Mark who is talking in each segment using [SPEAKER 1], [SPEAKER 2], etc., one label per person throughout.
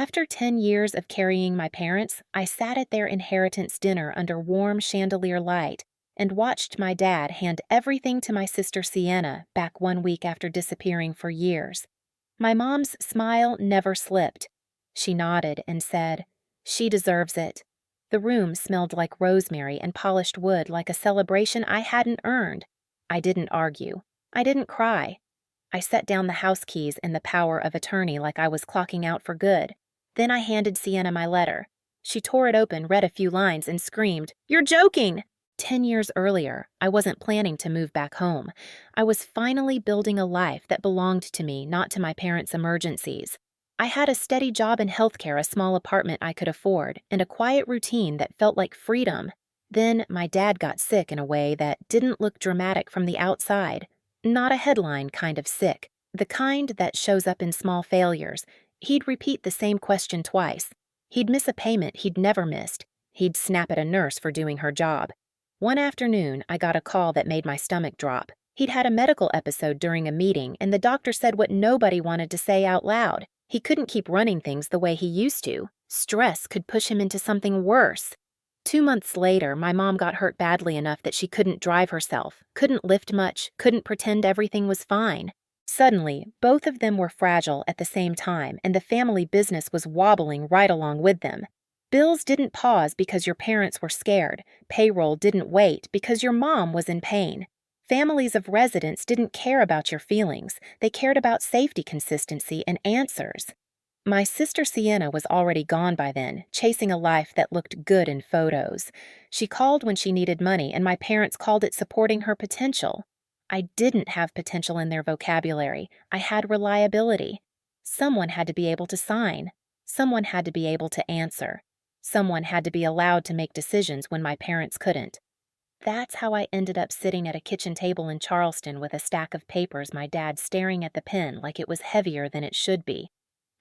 [SPEAKER 1] After 10 years of carrying my parents, I sat at their inheritance dinner under warm chandelier light and watched my dad hand everything to my sister Sienna back 1 week after disappearing for years. My mom's smile never slipped. She nodded and said, "She deserves it." The room smelled like rosemary and polished wood, like a celebration I hadn't earned. I didn't argue. I didn't cry. I set down the house keys and the power of attorney like I was clocking out for good. Then I handed Sienna my letter. She tore it open, read a few lines, and screamed, "You're joking!" 10 years earlier, I wasn't planning to move back home. I was finally building a life that belonged to me, not to my parents' emergencies. I had a steady job in healthcare, a small apartment I could afford, and a quiet routine that felt like freedom. Then my dad got sick in a way that didn't look dramatic from the outside. Not a headline kind of sick, the kind that shows up in small failures. He'd repeat the same question twice. He'd miss a payment he'd never missed. He'd snap at a nurse for doing her job. One afternoon, I got a call that made my stomach drop. He'd had a medical episode during a meeting, and the doctor said what nobody wanted to say out loud. He couldn't keep running things the way he used to. Stress could push him into something worse. 2 months later, my mom got hurt badly enough that she couldn't drive herself, couldn't lift much, couldn't pretend everything was fine. Suddenly, both of them were fragile at the same time, and the family business was wobbling right along with them. Bills didn't pause because your parents were scared. Payroll didn't wait because your mom was in pain. Families of residents didn't care about your feelings. They cared about safety, consistency, and answers. My sister Sienna was already gone by then, chasing a life that looked good in photos. She called when she needed money, and my parents called it supporting her potential. I didn't have potential in their vocabulary. I had reliability. Someone had to be able to sign. Someone had to be able to answer. Someone had to be allowed to make decisions when my parents couldn't. That's how I ended up sitting at a kitchen table in Charleston with a stack of papers, my dad staring at the pen like it was heavier than it should be.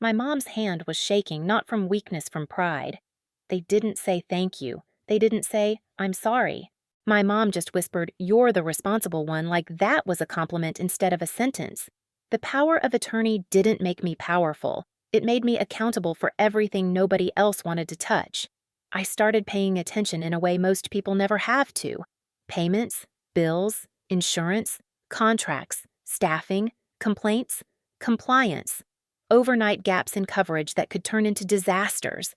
[SPEAKER 1] My mom's hand was shaking, not from weakness, from pride. They didn't say thank you. They didn't say, "I'm sorry." My mom just whispered, "You're the responsible one," like that was a compliment instead of a sentence. The power of attorney didn't make me powerful. It made me accountable for everything nobody else wanted to touch. I started paying attention in a way most people never have to. Payments, bills, insurance, contracts, staffing, complaints, compliance, overnight gaps in coverage that could turn into disasters.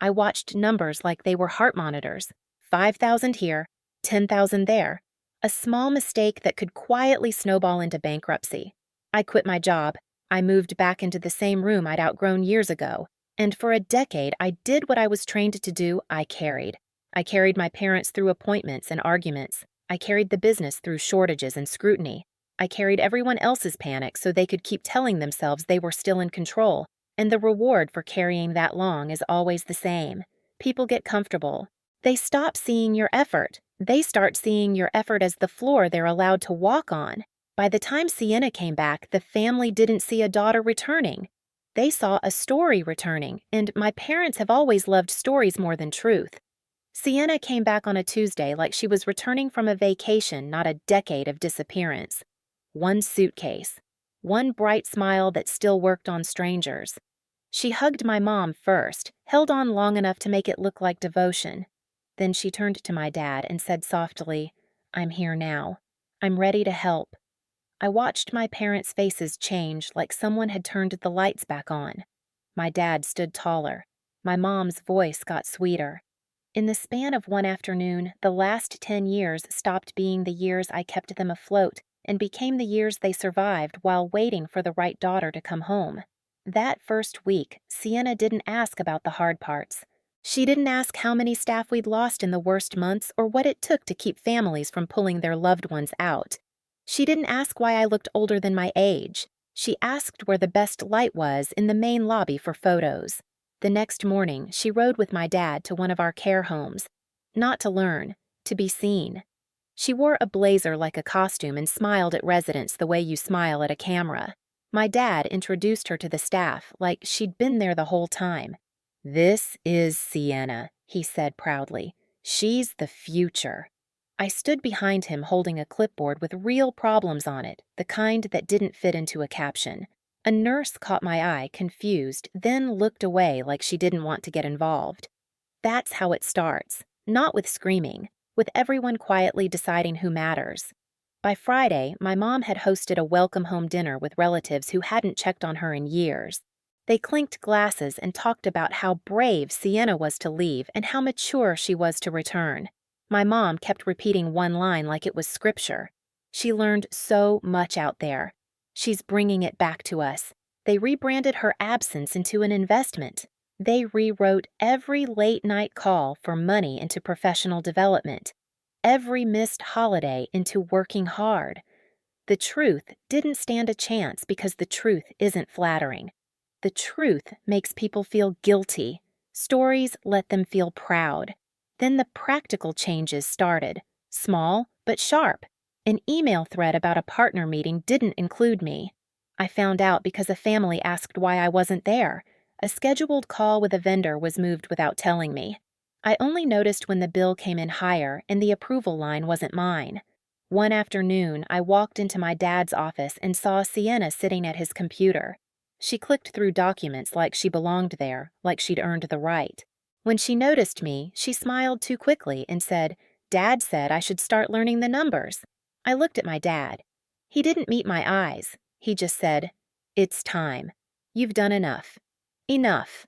[SPEAKER 1] I watched numbers like they were heart monitors. 5,000 here, 10,000 there. A small mistake that could quietly snowball into bankruptcy. I quit my job. I moved back into the same room I'd outgrown years ago. And for a decade, I did what I was trained to do. I carried. I carried my parents through appointments and arguments. I carried the business through shortages and scrutiny. I carried everyone else's panic so they could keep telling themselves they were still in control. And the reward for carrying that long is always the same. People get comfortable. They stop seeing your effort. They start seeing your effort as the floor they're allowed to walk on. By the time Sienna came back, the family didn't see a daughter returning. They saw a story returning, and my parents have always loved stories more than truth. Sienna came back on a Tuesday like she was returning from a vacation, not a decade of disappearance. One suitcase. One bright smile that still worked on strangers. She hugged my mom first, held on long enough to make it look like devotion. Then she turned to my dad and said softly, "I'm here now. I'm ready to help." I watched my parents' faces change like someone had turned the lights back on. My dad stood taller. My mom's voice got sweeter. In the span of one afternoon, the last 10 years stopped being the years I kept them afloat and became the years they survived while waiting for the right daughter to come home. That first week, Sienna didn't ask about the hard parts. She didn't ask how many staff we'd lost in the worst months or what it took to keep families from pulling their loved ones out. She didn't ask why I looked older than my age. She asked where the best light was in the main lobby for photos. The next morning, she rode with my dad to one of our care homes. Not to learn, to be seen. She wore a blazer like a costume and smiled at residents the way you smile at a camera. My dad introduced her to the staff like she'd been there the whole time. "This is Sienna," he said proudly. "She's the future." I stood behind him holding a clipboard with real problems on it, the kind that didn't fit into a caption. A nurse caught my eye, confused, then looked away like she didn't want to get involved. That's how it starts, not with screaming, with everyone quietly deciding who matters. By Friday, my mom had hosted a welcome home dinner with relatives who hadn't checked on her in years. They clinked glasses and talked about how brave Sienna was to leave and how mature she was to return. My mom kept repeating one line like it was scripture. She learned so much out there. She's bringing it back to us. They rebranded her absence into an investment. They rewrote every late-night call for money into professional development, every missed holiday into working hard. The truth didn't stand a chance because the truth isn't flattering. The truth makes people feel guilty. Stories let them feel proud. Then the practical changes started, small but sharp. An email thread about a partner meeting didn't include me. I found out because a family asked why I wasn't there. A scheduled call with a vendor was moved without telling me. I only noticed when the bill came in higher and the approval line wasn't mine. One afternoon, I walked into my dad's office and saw Sienna sitting at his computer. She clicked through documents like she belonged there, like she'd earned the right. When she noticed me, she smiled too quickly and said, "Dad said I should start learning the numbers." I looked at my dad. He didn't meet my eyes. He just said, "It's time. You've done enough. Enough."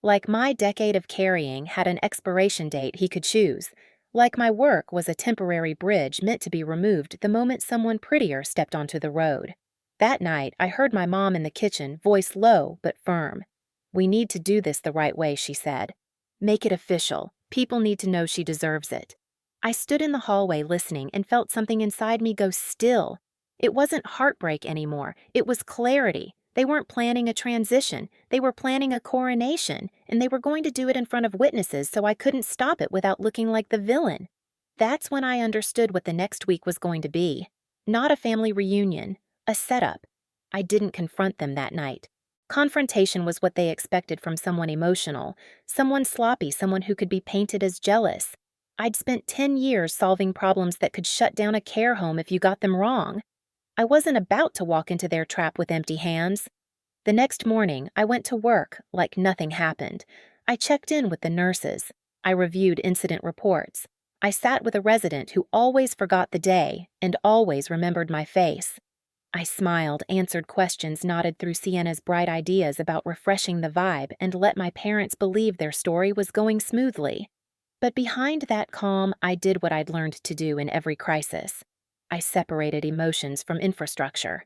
[SPEAKER 1] Like my decade of carrying had an expiration date he could choose. Like my work was a temporary bridge meant to be removed the moment someone prettier stepped onto the road. That night, I heard my mom in the kitchen, voice low but firm. "We need to do this the right way," she said. "Make it official. People need to know she deserves it." I stood in the hallway listening and felt something inside me go still. It wasn't heartbreak anymore. It was clarity. They weren't planning a transition. They were planning a coronation, and they were going to do it in front of witnesses so I couldn't stop it without looking like the villain. That's when I understood what the next week was going to be. Not a family reunion, a setup. I didn't confront them that night. Confrontation was what they expected from someone emotional, someone sloppy, someone who could be painted as jealous. I'd spent 10 years solving problems that could shut down a care home if you got them wrong. I wasn't about to walk into their trap with empty hands. The next morning, I went to work like nothing happened. I checked in with the nurses. I reviewed incident reports. I sat with a resident who always forgot the day and always remembered my face. I smiled, answered questions, nodded through Sienna's bright ideas about refreshing the vibe, and let my parents believe their story was going smoothly. But behind that calm, I did what I'd learned to do in every crisis. I separated emotions from infrastructure.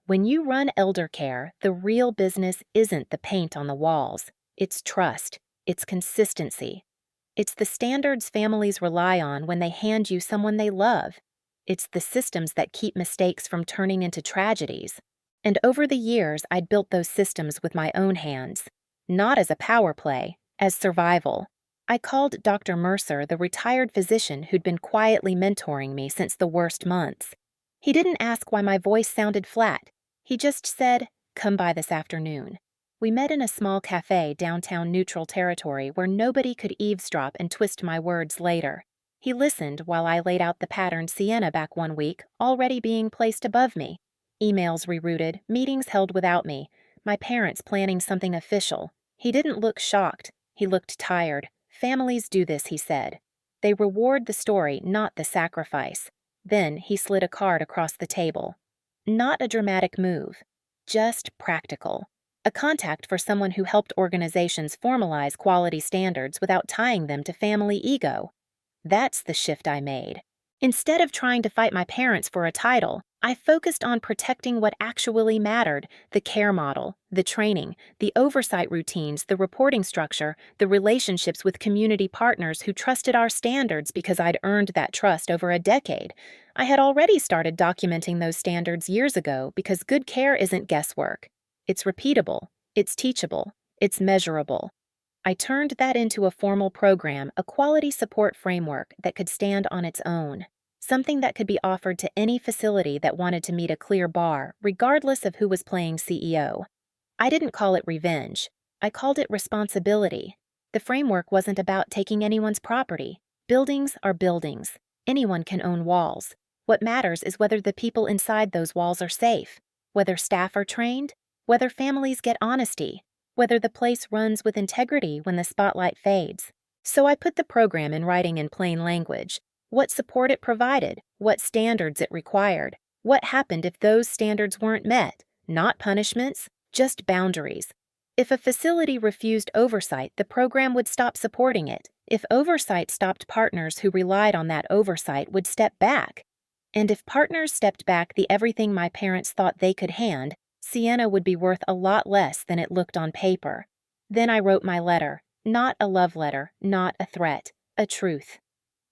[SPEAKER 1] When you run elder care, the real business isn't the paint on the walls. It's trust. It's consistency. It's the standards families rely on when they hand you someone they love. It's the systems that keep mistakes from turning into tragedies. And over the years, I'd built those systems with my own hands. Not as a power play, as survival. I called Dr. Mercer the retired physician who'd been quietly mentoring me since the worst months. He didn't ask why my voice sounded flat. He just said, "Come by this afternoon." We met in a small cafe downtown Neutral Territory where nobody could eavesdrop and twist my words later. He listened while I laid out the pattern Sienna back one week, already being placed above me. Emails rerouted, meetings held without me, my parents planning something official. He didn't look shocked. He looked tired. Families do this, he said. They reward the story, not the sacrifice. Then he slid a card across the table. Not a dramatic move, just practical. A contact for someone who helped organizations formalize quality standards without tying them to family ego. That's the shift I made. Instead of trying to fight my parents for a title, I focused on protecting what actually mattered: the care model, the training, the oversight routines, the reporting structure, the relationships with community partners who trusted our standards because I'd earned that trust over a decade. I had already started documenting those standards years ago because good care isn't guesswork. It's repeatable, it's teachable, it's measurable. I turned that into a formal program, a quality support framework that could stand on its own. Something that could be offered to any facility that wanted to meet a clear bar, regardless of who was playing CEO. I didn't call it revenge. I called it responsibility. The framework wasn't about taking anyone's property. Buildings are buildings. Anyone can own walls. What matters is whether the people inside those walls are safe, whether staff are trained, whether families get honesty, whether the place runs with integrity when the spotlight fades. So I put the program in writing in plain language: what support it provided, what standards it required, what happened if those standards weren't met, not punishments, just boundaries. If a facility refused oversight, the program would stop supporting it. If oversight stopped, partners who relied on that oversight would step back. And if partners stepped back, the everything my parents thought they could hand, Sienna would be worth a lot less than it looked on paper. Then I wrote my letter. Not a love letter, not a threat, a truth.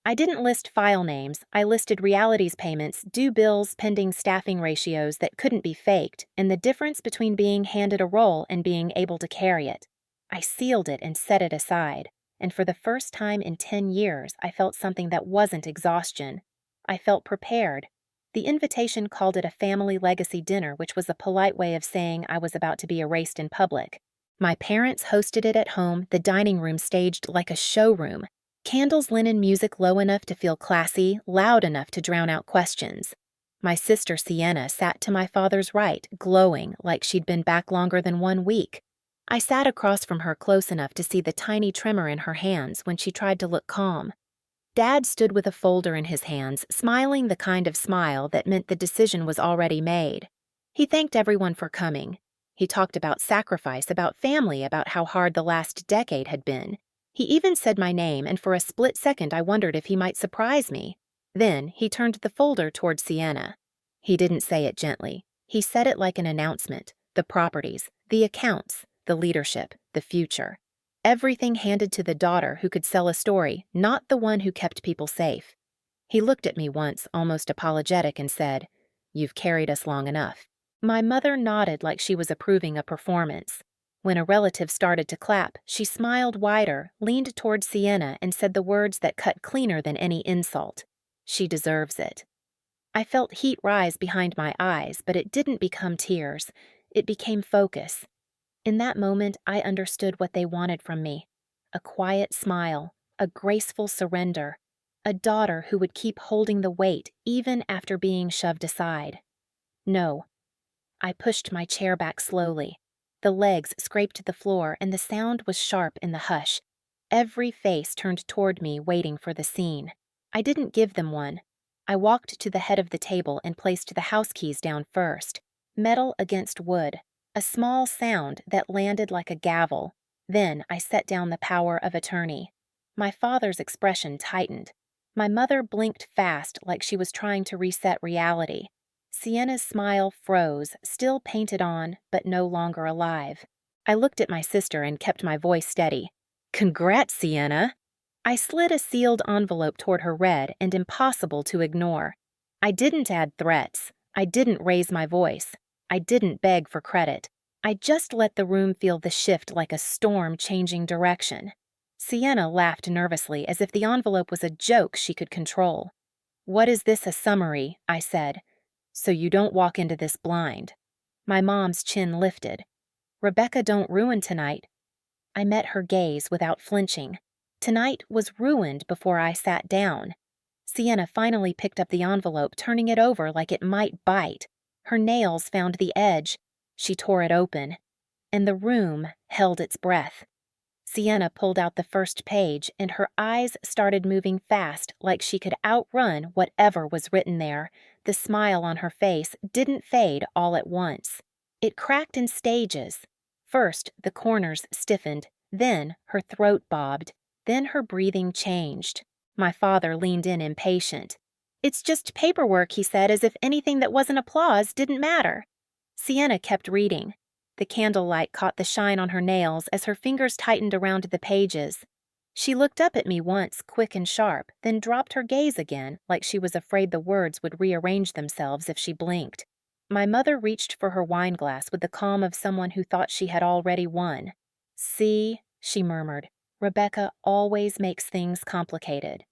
[SPEAKER 1] I didn't list file names, I listed realities, payments, due bills, pending staffing ratios that couldn't be faked, and the difference between being handed a role and being able to carry it. I sealed it and set it aside, and for the first time in 10 years, I felt something that wasn't exhaustion. I felt prepared. The invitation called it a family legacy dinner, which was a polite way of saying I was about to be erased in public. My parents hosted it at home, the dining room staged like a showroom. Candles, linen, music low enough to feel classy, loud enough to drown out questions. My sister Sienna sat to my father's right, glowing like she'd been back longer than 1 week. I sat across from her close enough to see the tiny tremor in her hands when she tried to look calm. Dad stood with a folder in his hands, smiling the kind of smile that meant the decision was already made. He thanked everyone for coming. He talked about sacrifice, about family, about how hard the last decade had been. He even said my name, and for a split second I wondered if he might surprise me. Then he turned the folder toward Sienna. He didn't say it gently. He said it like an announcement: the properties, the accounts, the leadership, the future. Everything handed to the daughter who could sell a story, not the one who kept people safe. He looked at me once, almost apologetic, and said, "You've carried us long enough." My mother nodded like she was approving a performance. When a relative started to clap, she smiled wider, leaned toward Sienna, and said the words that cut cleaner than any insult: "She deserves it." I felt heat rise behind my eyes, but it didn't become tears. It became focus. In that moment, I understood what they wanted from me: a quiet smile, a graceful surrender, a daughter who would keep holding the weight even after being shoved aside. No. I pushed my chair back slowly. The legs scraped the floor, and the sound was sharp in the hush. Every face turned toward me, waiting for the scene. I didn't give them one. I walked to the head of the table and placed the house keys down first. Metal against wood. A small sound that landed like a gavel. Then I set down the power of attorney. My father's expression tightened. My mother blinked fast, like she was trying to reset reality. Sienna's smile froze, still painted on, but no longer alive. I looked at my sister and kept my voice steady. "Congrats, Sienna!" I slid a sealed envelope toward her, red and impossible to ignore. I didn't add threats. I didn't raise my voice. I didn't beg for credit. I just let the room feel the shift like a storm changing direction. Sienna laughed nervously, as if the envelope was a joke she could control. "What is this, a summary?" I said. "So you don't walk into this blind." My mom's chin lifted. "Rebecca, don't ruin tonight." I met her gaze without flinching. Tonight was ruined before I sat down. Sienna finally picked up the envelope, turning it over like it might bite. Her nails found the edge. She tore it open, and the room held its breath. Sienna pulled out the first page, and her eyes started moving fast, like she could outrun whatever was written there. The smile on her face didn't fade all at once. It cracked in stages. First, the corners stiffened, then her throat bobbed, then her breathing changed. My father leaned in, impatient. "It's just paperwork," he said, as if anything that wasn't applause didn't matter. Sienna kept reading. The candlelight caught the shine on her nails as her fingers tightened around the pages. She looked up at me once, quick and sharp, then dropped her gaze again, like she was afraid the words would rearrange themselves if she blinked. My mother reached for her wineglass with the calm of someone who thought she had already won. "See," she murmured, "Rebecca always makes things complicated."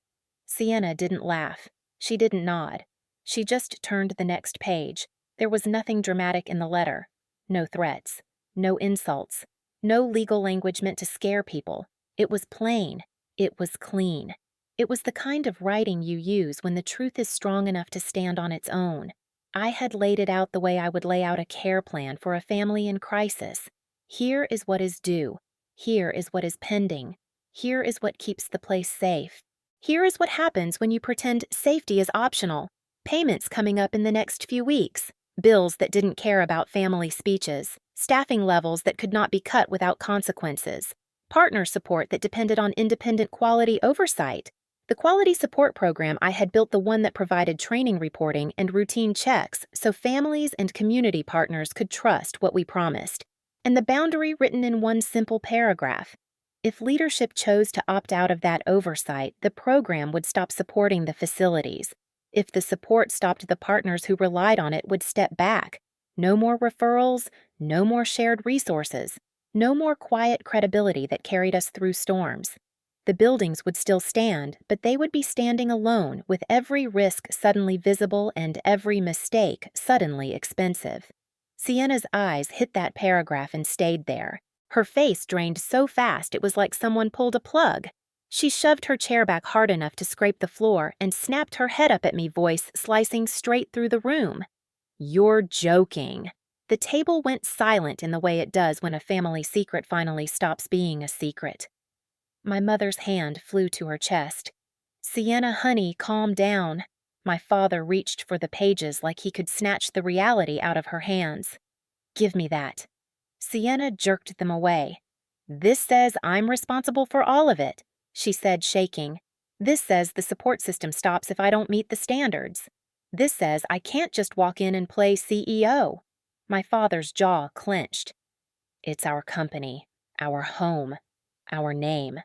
[SPEAKER 1] Sienna didn't laugh. She didn't nod. She just turned the next page. There was nothing dramatic in the letter. No threats. No insults. No legal language meant to scare people. It was plain. It was clean. It was the kind of writing you use when the truth is strong enough to stand on its own. I had laid it out the way I would lay out a care plan for a family in crisis. Here is what is due. Here is what is pending. Here is what keeps the place safe. Here is what happens when you pretend safety is optional. Payments coming up in the next few weeks. Bills that didn't care about family speeches. Staffing levels that could not be cut without consequences. Partner support that depended on independent quality oversight. The quality support program, I had built the one that provided training reporting and routine checks so families and community partners could trust what we promised. And the boundary written in one simple paragraph. If leadership chose to opt out of that oversight, the program would stop supporting the facilities. If the support stopped, the partners who relied on it would step back. No more referrals, no more shared resources, no more quiet credibility that carried us through storms. The buildings would still stand, but they would be standing alone, with every risk suddenly visible and every mistake suddenly expensive. Sienna's eyes hit that paragraph and stayed there. Her face drained so fast it was like someone pulled a plug. She shoved her chair back hard enough to scrape the floor and snapped her head up at me, voice slicing straight through the room. "You're joking." The table went silent in the way it does when a family secret finally stops being a secret. My mother's hand flew to her chest. "Sienna, honey, calm down." My father reached for the pages like he could snatch the reality out of her hands. "Give me that." Sienna jerked them away. "This says I'm responsible for all of it," she said, shaking. "This says the support system stops if I don't meet the standards. This says I can't just walk in and play CEO." My father's jaw clenched. "It's our company, our home, our name."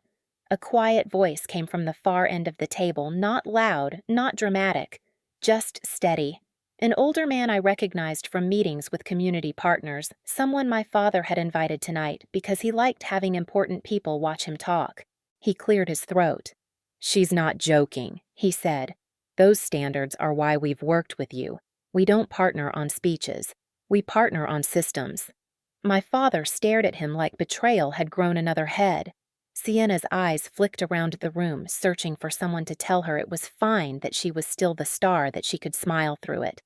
[SPEAKER 1] A quiet voice came from the far end of the table, not loud, not dramatic, just steady. An older man I recognized from meetings with community partners, someone my father had invited tonight because he liked having important people watch him talk. He cleared his throat. "She's not joking," he said. "Those standards are why we've worked with you. We don't partner on speeches. We partner on systems." My father stared at him like betrayal had grown another head. Sienna's eyes flicked around the room, searching for someone to tell her it was fine that she was still the star, that she could smile through it.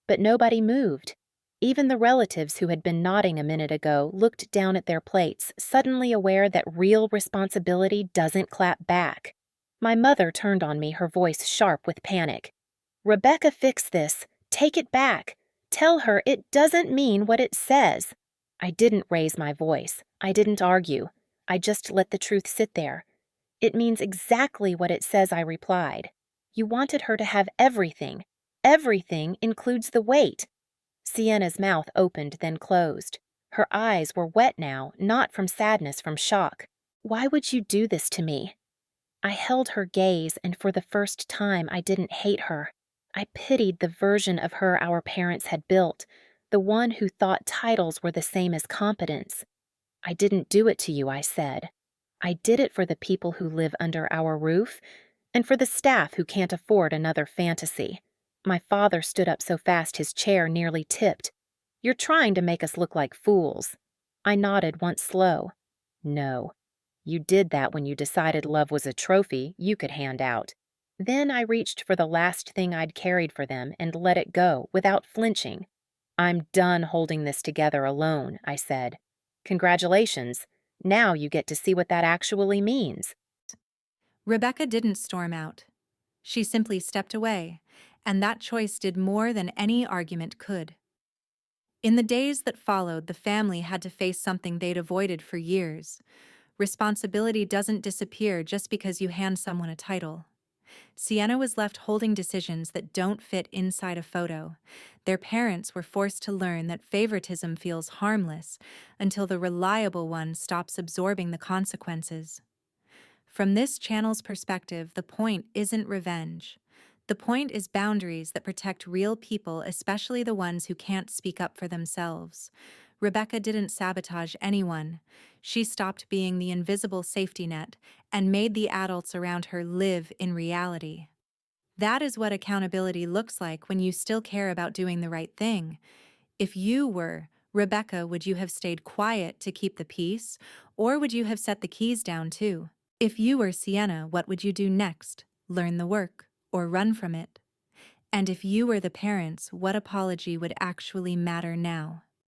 [SPEAKER 1] But nobody moved. Even the relatives who had been nodding a minute ago looked down at their plates, suddenly aware that real responsibility doesn't clap back. My mother turned on me, her voice sharp with panic. "Rebecca, fix this. Take it back. Tell her it doesn't mean what it says." I didn't raise my voice. I didn't argue. I just let the truth sit there. "It means exactly what it says," I replied. "You wanted her to have everything. Everything includes the weight." Sienna's mouth opened, then closed. Her eyes were wet now, not from sadness, from shock. "Why would you do this to me?" I held her gaze, and for the first time I didn't hate her. I pitied the version of her our parents had built, the one who thought titles were the same as competence. "I didn't do it to you," I said. "I did it for the people who live under our roof, and for the staff who can't afford another fantasy." My father stood up so fast his chair nearly tipped. "You're trying to make us look like fools." I nodded once slow. "No. You did that when you decided love was a trophy you could hand out." Then I reached for the last thing I'd carried for them and let it go without flinching. "I'm done holding this together alone," I said. "Congratulations. Now you get to see what that actually means."
[SPEAKER 2] Rebecca didn't storm out. She simply stepped away, and that choice did more than any argument could. In the days that followed, the family had to face something they'd avoided for years. Responsibility doesn't disappear just because you hand someone a title. Sienna was left holding decisions that don't fit inside a photo. Their parents were forced to learn that favoritism feels harmless until the reliable one stops absorbing the consequences. From this channel's perspective, the point isn't revenge. The point is boundaries that protect real people, especially the ones who can't speak up for themselves. Rebecca didn't sabotage anyone. She stopped being the invisible safety net and made the adults around her live in reality. That is what accountability looks like when you still care about doing the right thing. If you were Rebecca, would you have stayed quiet to keep the peace, or would you have set the keys down too? If you were Sienna, what would you do next? Learn the work, or run from it? And if you were the parents, what apology would actually matter now?